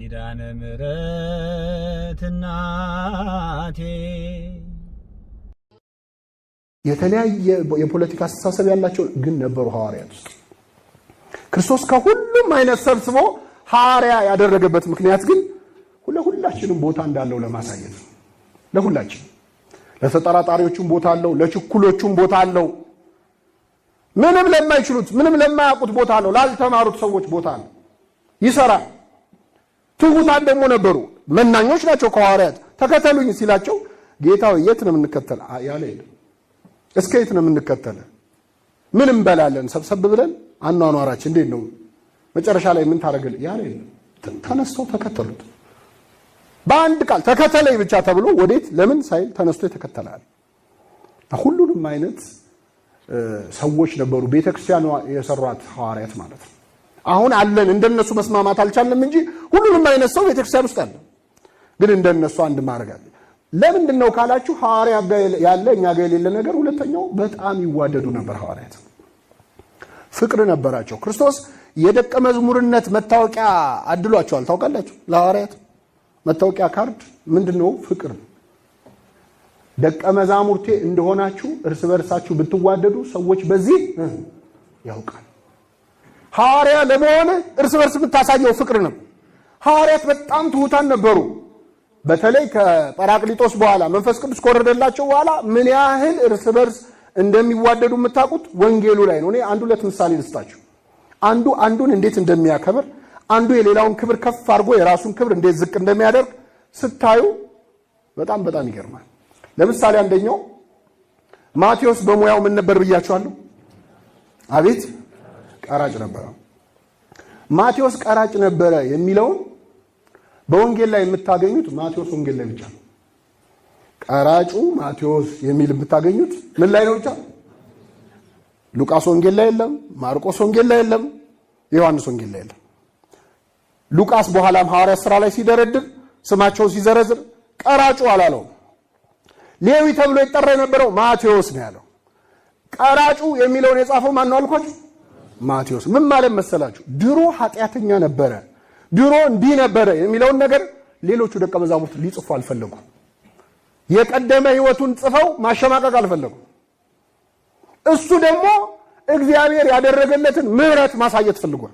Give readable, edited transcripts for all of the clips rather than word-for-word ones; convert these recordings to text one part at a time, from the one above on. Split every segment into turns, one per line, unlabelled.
ኪዳነ ምሕረት እናቴ
የተለያየ የፖለቲካ አስተሳሰብ ያላቸው ግን ነበሩ ሐዋርያት ውስጥ። ክርስቶስ ከሁሉም አይነት ሰብስቦ ሐዋርያ ያደረገበት ምክንያት ግን ለሁላችንም ቦታ እንዳለው ለማሳየት ነው። ለሁላችን ለተጠራጣሪዎቹም ቦታ አለው፣ ለችኩሎቹም ቦታ አለው፣ ምንም ለማይችሉት ምንም ለማያውቁት ቦታ አለው፣ ላልተማሩት ሰዎች ቦታ አለው። ይሰራል። ትሁታን ደግሞ ነበሩ፣ መናኞች ናቸው። ከሐዋርያት ተከተሉኝ ሲላቸው ጌታው የት ነው የምንከተል ያለ የለም። እስከ የት ነው የምንከተል? ምን እንበላለን ሰብሰብ ብለን አኗኗራችን እንዴት ነው መጨረሻ ላይ ምን ታረጋለህ ያለ የለም። ተነስተው ተከተሉት። በአንድ ቃል ተከተለኝ ብቻ ተብሎ ወዴት ለምን ሳይል ተነስቶ የተከተላል። ሁሉንም አይነት ሰዎች ነበሩ ቤተክርስቲያኗ የሰሯት ሐዋርያት ማለት ነው። አሁን አለን እንደነሱ መስማማት አልቻለም እንጂ ሁሉንም አይነት ሰው ቤተክርስቲያን ውስጥ አለ። ግን እንደነሱ አንድ ማድረግ አለ። ለምንድን ነው ካላችሁ ሐዋርያ ያለ እኛ ጋር የሌለ ነገር። ሁለተኛው በጣም ይዋደዱ ነበር ሐዋርያት፣ ፍቅር ነበራቸው። ክርስቶስ የደቀ መዝሙርነት መታወቂያ አድሏቸዋል። ታውቃላችሁ ለሐዋርያት መታወቂያ ካርድ ምንድነው? ፍቅር። ደቀ መዛሙርቴ እንደሆናችሁ እርስ በርሳችሁ ብትዋደዱ ሰዎች በዚህ ያውቃል። ሐዋርያ ለመሆን እርስ በርስ ብታሳየው ፍቅር ነው። ሐዋርያት በጣም ትሁታን ነበሩ። በተለይ ከጰራቅሊጦስ በኋላ መንፈስ ቅዱስ ከወረደላቸው በኋላ ምን ያህል እርስ በርስ እንደሚዋደዱ የምታውቁት ወንጌሉ ላይ ነው። እኔ አንድ ሁለት ምሳሌ ልስጣችሁ። አንዱ አንዱን እንዴት እንደሚያከብር፣ አንዱ የሌላውን ክብር ከፍ አድርጎ የራሱን ክብር እንዴት ዝቅ እንደሚያደርግ ስታዩ በጣም በጣም ይገርማል። ለምሳሌ አንደኛው ማቴዎስ በሙያው ምን ነበር ብያችኋለሁ? አቤት ቀራጭ ነበረ። ማቴዎስ ቀራጭ ነበረ የሚለውን በወንጌል ላይ የምታገኙት ማቴዎስ ወንጌል ላይ ብቻ ነው። ቀራጩ ማቴዎስ የሚል የምታገኙት ምን ላይ ነው ብቻ? ሉቃስ ወንጌል ላይ የለም፣ ማርቆስ ወንጌል ላይ የለም፣ ዮሐንስ ወንጌል ላይ የለም። ሉቃስ በኋላም ሐዋርያት ሥራ ላይ ሲደረድር ስማቸውን ሲዘረዝር ቀራጩ አላለው። ሌዊ ተብሎ ይጠራ የነበረው ማቴዎስ ነው ያለው። ቀራጩ የሚለውን የጻፈው ማን ነው አልኳችሁ? ማቴዎስ። ምን ማለት መሰላችሁ? ድሮ ኃጢአተኛ ነበረ፣ ድሮ እንዲህ ነበረ የሚለውን ነገር ሌሎቹ ደቀ መዛሙርት ሊጽፉ አልፈለጉም። የቀደመ ሕይወቱን ጽፈው ማሸማቀቅ አልፈለጉም። እሱ ደግሞ እግዚአብሔር ያደረገለትን ምሕረት ማሳየት ፈልጓል።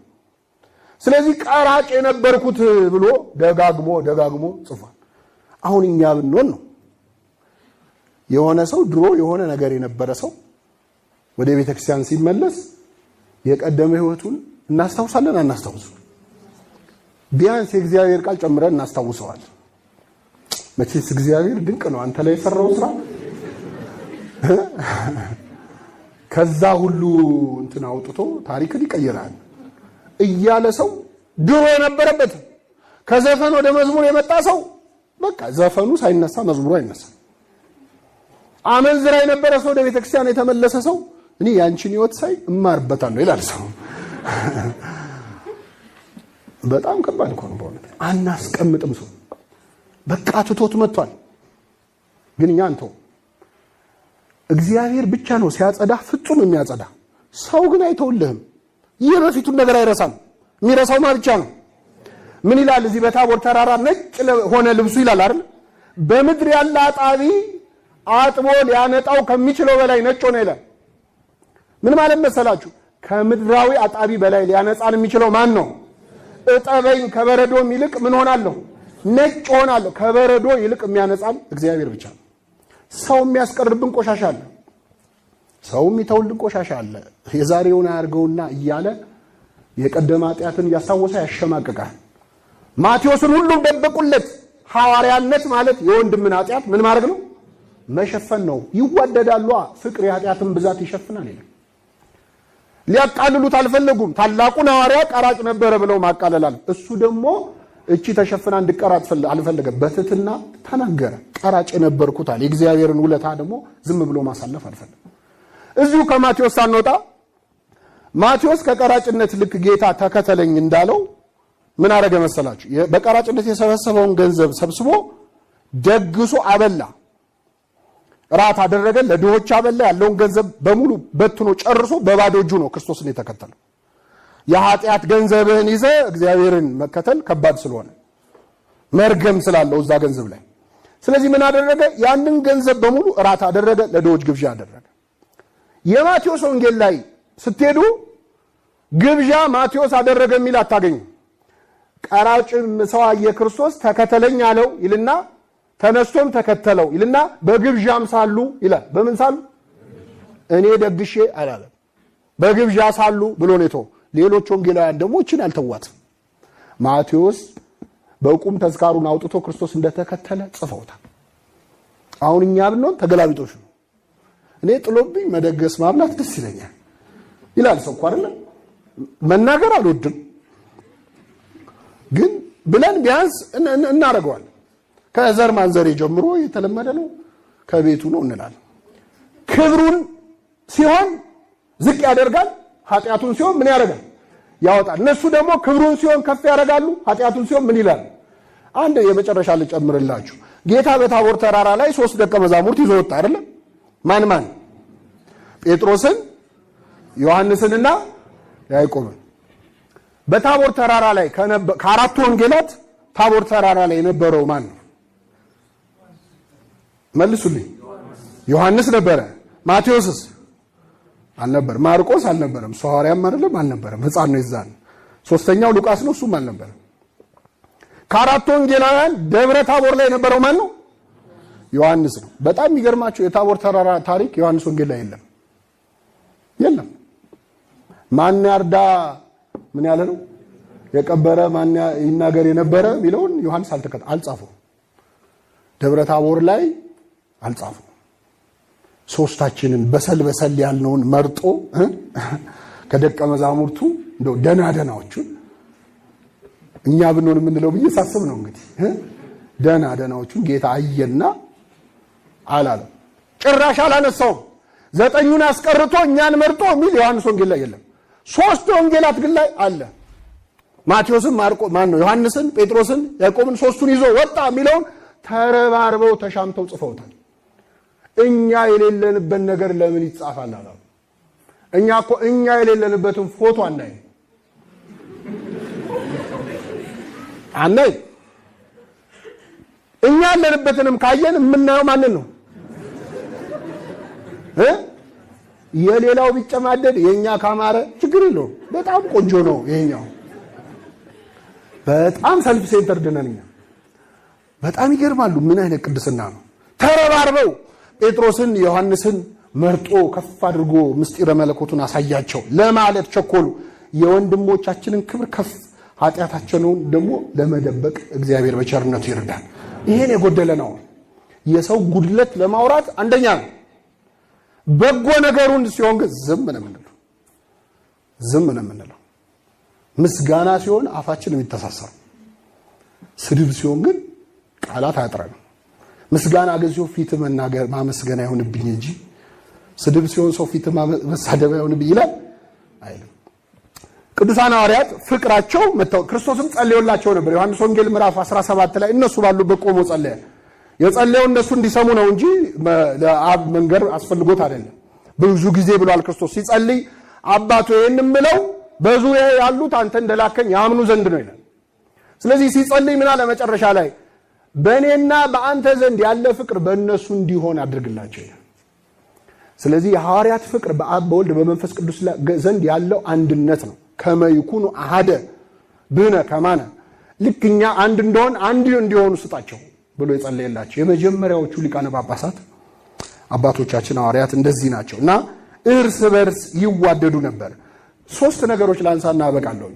ስለዚህ ቀራጭ የነበርኩት ብሎ ደጋግሞ ጽፏል። አሁን እኛ ብንሆን ነው የሆነ ሰው ድሮ የሆነ ነገር የነበረ ሰው ወደ ቤተክርስቲያን ሲመለስ የቀደመ ሕይወቱን እናስታውሳለን አናስታውስም? ቢያንስ የእግዚአብሔር ቃል ጨምረን እናስታውሰዋል። መቼስ እግዚአብሔር ድንቅ ነው። አንተ ላይ የሰራው ስራ ከዛ ሁሉ እንትን አውጥቶ ታሪክን ይቀይራል እያለ ሰው ድሮ የነበረበት ከዘፈን ወደ መዝሙር የመጣ ሰው በቃ ዘፈኑ ሳይነሳ መዝሙሩ አይነሳ። አመንዝራ የነበረ ሰው ወደ ቤተክርስቲያን የተመለሰ ሰው እኔ ያንቺን ሕይወት ሳይ እማርበታለሁ ይላል ሰው። በጣም ከባድ እኮ ነው በእውነት። አናስቀምጥም ሰው በቃ ትቶት መጥቷል። ግን እኛ አንተው እግዚአብሔር ብቻ ነው ሲያጸዳ ፍጹም የሚያጸዳ። ሰው ግን አይተውልህም። የበፊቱን ነገር አይረሳም። የሚረሳው ማ ብቻ ነው? ምን ይላል እዚህ በታቦር ተራራ ነጭ ሆነ ልብሱ ይላል አይደል? በምድር ያለ አጣቢ አጥቦ ሊያነጣው ከሚችለው በላይ ነጭ ሆነ ይላል። ምን ማለት መሰላችሁ? ከምድራዊ አጣቢ በላይ ሊያነጻን የሚችለው ማን ነው? እጠበኝ ከበረዶም ይልቅ ምን ሆናለሁ? ነጭ ሆናለሁ። ከበረዶ ይልቅ የሚያነጻን እግዚአብሔር ብቻ ነው። ሰው የሚያስቀርብን ቆሻሻ አለ፣ ሰው የሚተውልን ቆሻሻ አለ። የዛሬውን አያርገውና እያለ የቀደመ ኃጢአትን እያስታወሰ ያሸማቅቃል። ማቴዎስን ሁሉም ደበቁለት። ሐዋርያነት ማለት የወንድምን ኃጢአት ምን ማድረግ ነው? መሸፈን ነው። ይዋደዳሉ። ፍቅር የኃጢአትን ብዛት ይሸፍናል ይላል። ሊያቃልሉት አልፈለጉም። ታላቁን ሐዋርያ ቀራጭ ነበረ ብለው ማቃለላል። እሱ ደግሞ እቺ ተሸፍና እንድቀራጭ አልፈለገም። በትህትና ተናገረ። ቀራጭ የነበርኩት አለ። የእግዚአብሔርን ውለታ ደግሞ ዝም ብሎ ማሳለፍ አልፈለገም። እዚሁ ከማቴዎስ ሳንወጣ ማቴዎስ ከቀራጭነት ልክ ጌታ ተከተለኝ እንዳለው ምን አረገ መሰላችሁ? በቀራጭነት የሰበሰበውን ገንዘብ ሰብስቦ ደግሶ አበላ። ራት አደረገ፣ ለድሆች አበላ። ያለውን ገንዘብ በሙሉ በትኖ ጨርሶ በባዶ እጁ ነው ክርስቶስን የተከተለው። የኃጢአት ገንዘብህን ይዘህ እግዚአብሔርን መከተል ከባድ ስለሆነ መርገም ስላለው እዛ ገንዘብ ላይ። ስለዚህ ምን አደረገ? ያንን ገንዘብ በሙሉ እራት አደረገ፣ ለድሆች ግብዣ አደረገ። የማቴዎስ ወንጌል ላይ ስትሄዱ ግብዣ ማቴዎስ አደረገ የሚል አታገኙ። ቀራጭም ሰው አየ ክርስቶስ ተከተለኝ አለው ይልና ተነስቶም ተከተለው ይልና በግብዣም ሳሉ ይላል። በምን ሳሉ? እኔ ደግሼ አላለም። በግብዣ ሳሉ ብሎ ነው። ሌሎች ወንጌላውያን ደግሞ እችን አልተዋት። ማቴዎስ በቁም ተዝካሩን አውጥቶ ክርስቶስ እንደተከተለ ጽፈውታል። አሁን እኛ ብንሆን ተገላቢጦሽ ነው። እኔ ጥሎብኝ መደገስ ማብላት ደስ ይለኛል ይላል ሰው እኮ አይደል? መናገር አልወድም ግን ብለን ቢያንስ እናደርገዋለን። ከዘር ማንዘሬ ጀምሮ የተለመደ ነው፣ ከቤቱ ነው እንላለን። ክብሩን ሲሆን ዝቅ ያደርጋል፣ ኃጢአቱን ሲሆን ምን ያደርጋል? ያወጣል። እነሱ ደግሞ ክብሩን ሲሆን ከፍ ያደርጋሉ፣ ኃጢአቱን ሲሆን ምን ይላል? አንድ የመጨረሻ ልጨምርላችሁ። ጌታ በታቦር ተራራ ላይ 3 ደቀ መዛሙርት ይዞ ወጣ አይደል? ማን? ጴጥሮስን፣ ዮሐንስንና ያዕቆብን። በታቦር ተራራ ላይ ከአራቱ ወንጌላት ታቦር ተራራ ላይ የነበረው ማን ነው? መልሱልኝ። ዮሐንስ ነበረ። ማቴዎስስ አልነበረም። ማርቆስ አልነበረም። ሐዋርያም አይደለም፣ አልነበረም። ሕፃን ነው ይዛን። ሶስተኛው ሉቃስ ነው፣ እሱም አልነበረም። ከአራቱ ወንጌላውያን ደብረ ታቦር ላይ የነበረው ማን ነው? ዮሐንስ ነው። በጣም የሚገርማቸው የታቦር ተራራ ታሪክ ዮሐንስ ወንጌል ላይ የለም። ማን ያርዳ ምን ያለ ነው? የቀበረ ማን ይናገር የነበረ ሚለውን ዮሐንስ አልጻፈው። ደብረ ታቦር ላይ አልጻፈው። ሶስታችንን በሰል ያልነውን መርጦ ከደቀ መዛሙርቱ እንደው ደናዎቹን እኛ ብንሆን የምንለው ብዬ ሳስብ ነው እንግዲህ ደናዎቹን ጌታ አየና አላለም። ጭራሽ አላነሳውም። 9ኙን አስቀርቶ እኛን መርጦ የሚል ዮሐንስ ወንጌል ላይ የለም። 3 ወንጌላት ግን ላይ አለ። ማቴዎስን፣ ዮሐንስን፣ ጴጥሮስን፣ ያዕቆብን 3ቱን ይዞ ወጣ የሚለውን ተረባርበው ተሻምተው ጽፈውታል። እኛ የሌለንበት ነገር ለምን ይጻፋል አላሉ። እኛ የሌለንበትን ፎቶ አናይ እኛ ያለንበትንም ካየን የምናየው ማንን ነው? የሌላው ቢጨማደድ የኛ ካማረ ችግር የለውም። በጣም ቆንጆ ነው ይሄኛው። በጣም ሰልፍ ሴንተርድ ነን እኛ። በጣም ይገርማሉ። ምን አይነት ቅድስና ነው! ተረባርበው ጴጥሮስን ዮሐንስን መርጦ ከፍ አድርጎ ምስጢረ መለኮቱን አሳያቸው ለማለት ቸኮሉ። የወንድሞቻችንን ክብር ከፍ ኃጢአታቸውን ደግሞ ለመደበቅ እግዚአብሔር በቸርነቱ ይርዳል። ይሄን የጎደለ ነው። የሰው ጉድለት ለማውራት አንደኛ ነው። በጎ ነገሩን ሲሆን ግን ዝም ነው የምንለው። ምስጋና ሲሆን አፋችን የሚተሳሰር፣ ስድብ ሲሆን ግን ቃላት አያጥረንም። ምስጋና ግን ሲሆን ፊት መናገር ማመስገን አይሆንብኝ እንጂ ስድብ ሲሆን ሰው ፊት መሳደብ አይሆንብኝ ይላል አይልም። ቅዱሳን ሐዋርያት ፍቅራቸው ክርስቶስም ጸልዮላቸው ነበር። ዮሐንስ ወንጌል ምዕራፍ 17 ላይ እነሱ ባሉበት ቆሞ ጸለየ። የጸለየው እነሱ እንዲሰሙ ነው እንጂ ለአብ መንገር አስፈልጎት አይደለም። ብዙ ጊዜ ብሏል ክርስቶስ ሲጸልይ፣ አባቱ ይሄንን ምለው በዙሪያ ያሉት አንተ እንደላከኝ ያምኑ ዘንድ ነው ይላል። ስለዚህ ሲጸልይ ምን አለ መጨረሻ ላይ? በእኔና በአንተ ዘንድ ያለ ፍቅር በእነሱ እንዲሆን አድርግላቸው ይላል። ስለዚህ የሐዋርያት ፍቅር በአብ በወልድ በመንፈስ ቅዱስ ዘንድ ያለው አንድነት ነው። ከመይኩኑ አሐደ ብነ ከማነ፣ ልክኛ አንድ እንደሆን አንድ እንዲሆኑ ስጣቸው ብሎ የጸለየላቸው የመጀመሪያዎቹ ሊቃነ ጳጳሳት አባቶቻችን ሐዋርያት እንደዚህ ናቸው እና እርስ በርስ ይዋደዱ ነበር። 3 ነገሮች ላንሳና አበቃለሁ።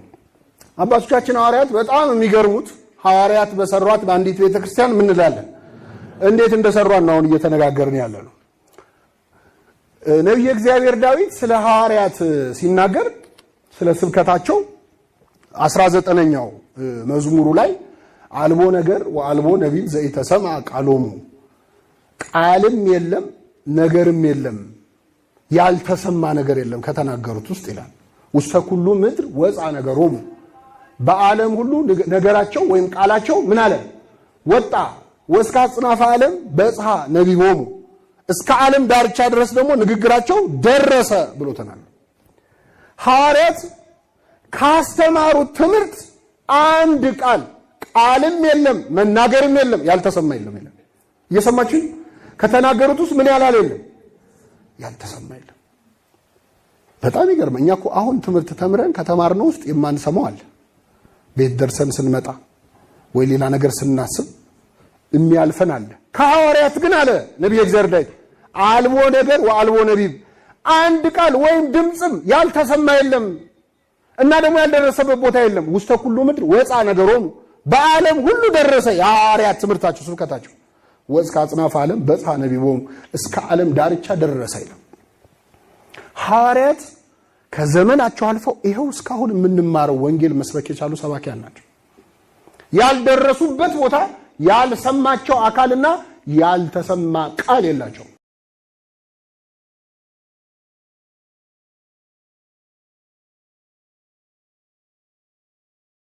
አባቶቻችን ሐዋርያት በጣም የሚገርሙት ሐዋርያት በሰሯት በአንዲት ቤተክርስቲያን ምን እንላለን? እንዴት እንደሰሯት ነው አሁን እየተነጋገርን ያለ ነው። ነብዩ እግዚአብሔር ዳዊት ስለ ሐዋርያት ሲናገር ስለ ስብከታቸው 19ኛው መዝሙሩ ላይ አልቦ ነገር ወአልቦ ነቢብ ዘኢተሰማ ቃሎሙ፣ ቃልም የለም ነገርም የለም ያልተሰማ ነገር የለም ከተናገሩት ውስጥ ይላል። ውስተ ኩሉ ምድር ወፃ ነገሮሙ፣ በዓለም ሁሉ ነገራቸው ወይም ቃላቸው ምን አለ ወጣ። ወስከ አጽናፈ ዓለም በጽሐ ነቢቦሙ፣ እስከ ዓለም ዳርቻ ድረስ ደግሞ ንግግራቸው ደረሰ ብሎ ተናገረ። ሐዋርያት ካስተማሩት ትምህርት አንድ ቃል ቃልም የለም መናገርም የለም ያልተሰማ የለም። እየሰማችሁ ከተናገሩት ውስጥ ምን ያላል የለም ያልተሰማ የለም። በጣም ይገርም። እኛ እኮ አሁን ትምህርት ተምረን ከተማርነው ውስጥ የማንሰማው አለ። ቤት ደርሰን ስንመጣ ወይ ሌላ ነገር ስናስብ የሚያልፈን አለ። ከሐዋርያት ግን አለ ነብዩ እግዚአብሔር ዳዊት አልቦ ነገር ወአልቦ ነቢብ አንድ ቃል ወይም ድምጽም ያልተሰማ የለም እና ደግሞ ያልደረሰበት ቦታ የለም። ውስተ ኩሉ ምድር ወፃ ነገሮሙ በዓለም ሁሉ ደረሰ የሐዋርያት ትምህርታቸው ስብከታቸው ወስከ አጽናፈ ዓለም በጽሐ ነቢቦሙ እስከ ዓለም ዳርቻ ደረሰ ይላል። ሐዋርያት ከዘመናቸው አልፈው ይሄው እስካሁን የምንማረው ወንጌል መስበክ የቻሉ ሰባኪያን ናቸው። ያልደረሱበት ቦታ ያልሰማቸው አካልና ያልተሰማ ቃል የላቸው።